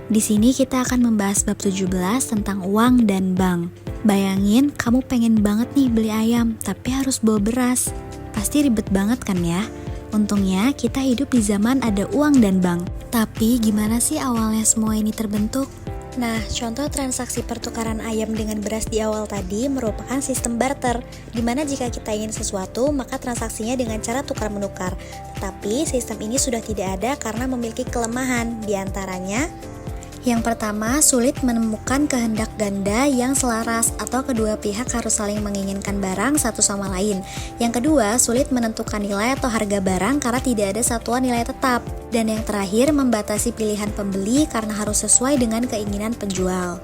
Di sini kita akan membahas bab 17 tentang uang dan bank. Bayangin kamu pengen banget nih beli ayam, tapi harus bawa beras. Pasti ribet banget kan ya? Untungnya kita hidup di zaman ada uang dan bank. Tapi gimana sih awalnya semua ini terbentuk? Nah, contoh transaksi pertukaran ayam dengan beras di awal tadi merupakan sistem barter, di mana jika kita ingin sesuatu, maka transaksinya dengan cara tukar-menukar. Tetapi sistem ini sudah tidak ada karena memiliki kelemahan, diantaranya yang pertama, sulit menemukan kehendak ganda yang selaras atau kedua pihak harus saling menginginkan barang satu sama lain. Yang kedua, sulit menentukan nilai atau harga barang karena tidak ada satuan nilai tetap. Dan yang terakhir, membatasi pilihan pembeli karena harus sesuai dengan keinginan penjual.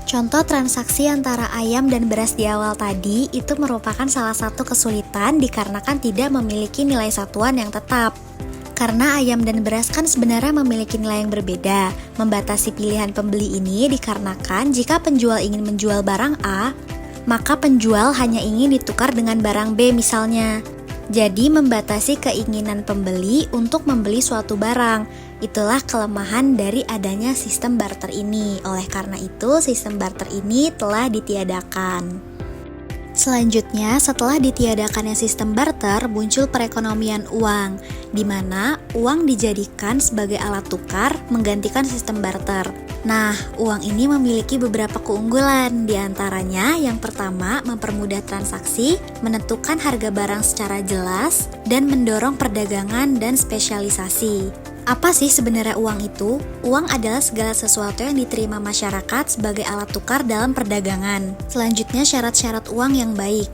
Contoh transaksi antara ayam dan beras di awal tadi itu merupakan salah satu kesulitan dikarenakan tidak memiliki nilai satuan yang tetap. Karena ayam dan beras kan sebenarnya memiliki nilai yang berbeda. Membatasi pilihan pembeli ini dikarenakan jika penjual ingin menjual barang A, maka penjual hanya ingin ditukar dengan barang B misalnya. Jadi membatasi keinginan pembeli untuk membeli suatu barang. Itulah kelemahan dari adanya sistem barter ini. Oleh karena itu, sistem barter ini telah ditiadakan. Selanjutnya, setelah ditiadakannya sistem barter, muncul perekonomian uang, di mana uang dijadikan sebagai alat tukar menggantikan sistem barter. Nah, uang ini memiliki beberapa keunggulan, di antaranya yang pertama mempermudah transaksi, menentukan harga barang secara jelas, dan mendorong perdagangan dan spesialisasi. Apa sih sebenarnya uang itu? Uang adalah segala sesuatu yang diterima masyarakat sebagai alat tukar dalam perdagangan. Selanjutnya, syarat-syarat uang yang baik.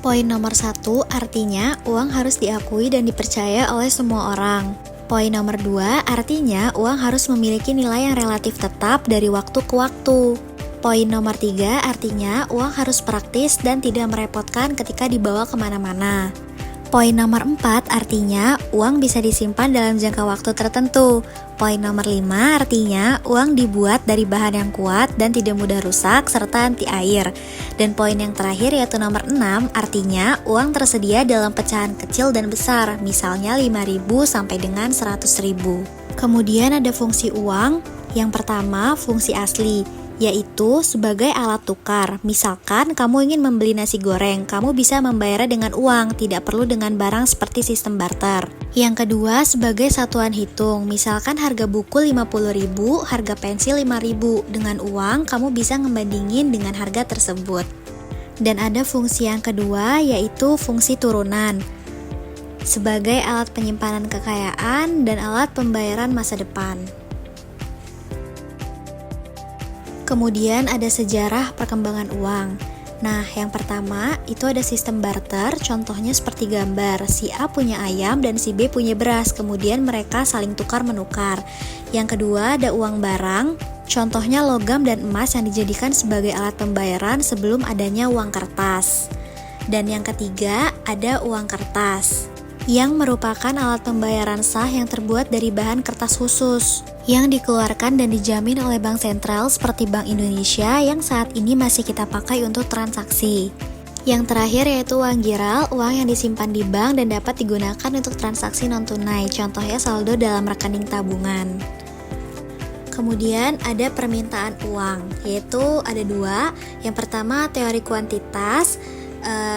Poin nomor 1 artinya uang harus diakui dan dipercaya oleh semua orang. Poin nomor 2 artinya uang harus memiliki nilai yang relatif tetap dari waktu ke waktu. Poin nomor 3 artinya uang harus praktis dan tidak merepotkan ketika dibawa kemana-mana. Poin nomor 4 artinya uang bisa disimpan dalam jangka waktu tertentu. Poin nomor 5 artinya uang dibuat dari bahan yang kuat dan tidak mudah rusak serta anti air. Dan poin yang terakhir yaitu nomor 6 artinya uang tersedia dalam pecahan kecil dan besar, misalnya 5.000 sampai dengan 100.000. Kemudian ada fungsi uang. Yang pertama, fungsi asli, yaitu sebagai alat tukar. Misalkan kamu ingin membeli nasi goreng, kamu bisa membayarnya dengan uang, tidak perlu dengan barang seperti sistem barter. Yang kedua, sebagai satuan hitung. Misalkan harga buku 50.000, harga pensil 5.000. Dengan uang, kamu bisa ngebandingin dengan harga tersebut. Dan ada fungsi yang kedua, yaitu fungsi turunan. Sebagai alat penyimpanan kekayaan dan alat pembayaran masa depan. Kemudian ada sejarah perkembangan uang. Nah, yang pertama itu ada sistem barter, contohnya seperti gambar. Si A punya ayam dan si B punya beras, kemudian mereka saling tukar-menukar. Yang kedua ada uang barang, contohnya logam dan emas yang dijadikan sebagai alat pembayaran sebelum adanya uang kertas. Dan yang ketiga ada uang kertas, yang merupakan alat pembayaran sah yang terbuat dari bahan kertas khusus yang dikeluarkan dan dijamin oleh Bank Sentral seperti Bank Indonesia yang saat ini masih kita pakai untuk transaksi. Yang terakhir yaitu uang giral, uang yang disimpan di bank dan dapat digunakan untuk transaksi non-tunai, contohnya saldo dalam rekening tabungan. Kemudian ada permintaan uang, yaitu ada dua. Yang pertama teori kuantitas,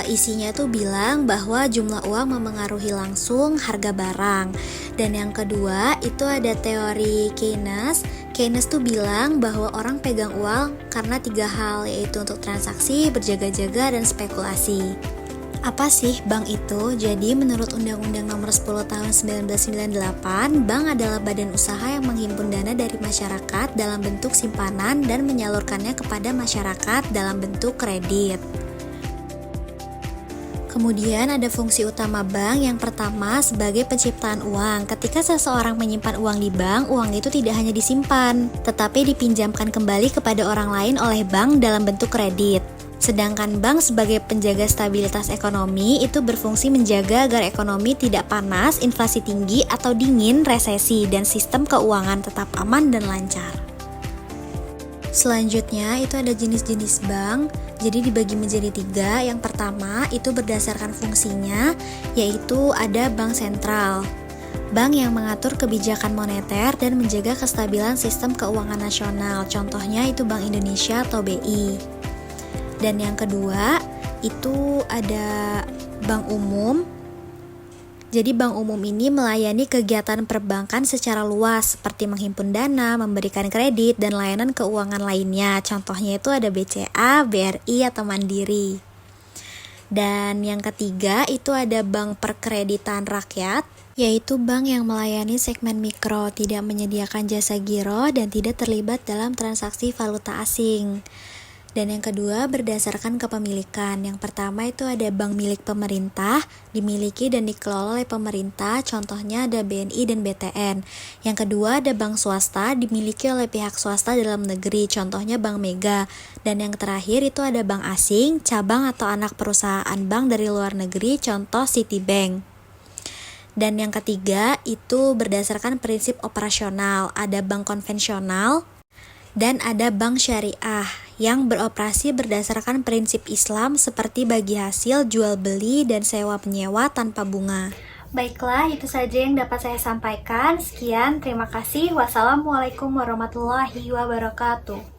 isinya tuh bilang bahwa jumlah uang memengaruhi langsung harga barang. Dan yang kedua itu ada teori Keynes. Keynes tuh bilang bahwa orang pegang uang karena tiga hal, yaitu untuk transaksi, berjaga-jaga, dan spekulasi. Apa sih bank itu? Jadi menurut Undang-Undang Nomor 10 Tahun 1998, bank adalah badan usaha yang menghimpun dana dari masyarakat dalam bentuk simpanan dan menyalurkannya kepada masyarakat dalam bentuk kredit. Kemudian ada fungsi utama bank. Yang pertama sebagai penciptaan uang. Ketika seseorang menyimpan uang di bank, uang itu tidak hanya disimpan, tetapi dipinjamkan kembali kepada orang lain oleh bank dalam bentuk kredit. Sedangkan bank sebagai penjaga stabilitas ekonomi itu berfungsi menjaga agar ekonomi tidak panas, inflasi tinggi atau dingin, resesi, dan sistem keuangan tetap aman dan lancar. Selanjutnya itu ada jenis-jenis bank. Jadi dibagi menjadi 3. Yang pertama itu berdasarkan fungsinya, yaitu ada bank sentral. bank yang mengatur kebijakan moneter dan menjaga kestabilan sistem keuangan nasional. Contohnya itu Bank Indonesia atau BI. Dan yang kedua, itu ada bank umum. Jadi bank umum ini melayani kegiatan perbankan secara luas seperti menghimpun dana, memberikan kredit, dan layanan keuangan lainnya. Contohnya itu ada BCA, BRI, atau Mandiri. Dan yang ketiga itu ada bank perkreditan rakyat, yaitu bank yang melayani segmen mikro, tidak menyediakan jasa giro, dan tidak terlibat dalam transaksi valuta asing. Dan yang kedua berdasarkan kepemilikan. Yang pertama itu ada bank milik pemerintah, dimiliki dan dikelola oleh pemerintah, contohnya ada BNI dan BTN. Yang kedua ada bank swasta, dimiliki oleh pihak swasta dalam negeri, contohnya Bank Mega. Dan yang terakhir itu ada bank asing, cabang atau anak perusahaan bank dari luar negeri, contoh Citibank. Dan yang ketiga itu berdasarkan prinsip operasional, ada bank konvensional dan ada bank syariah yang beroperasi berdasarkan prinsip Islam seperti bagi hasil, jual beli, dan sewa penyewa tanpa bunga. Baiklah, itu saja yang dapat saya sampaikan. Sekian, terima kasih. Wassalamualaikum warahmatullahi wabarakatuh.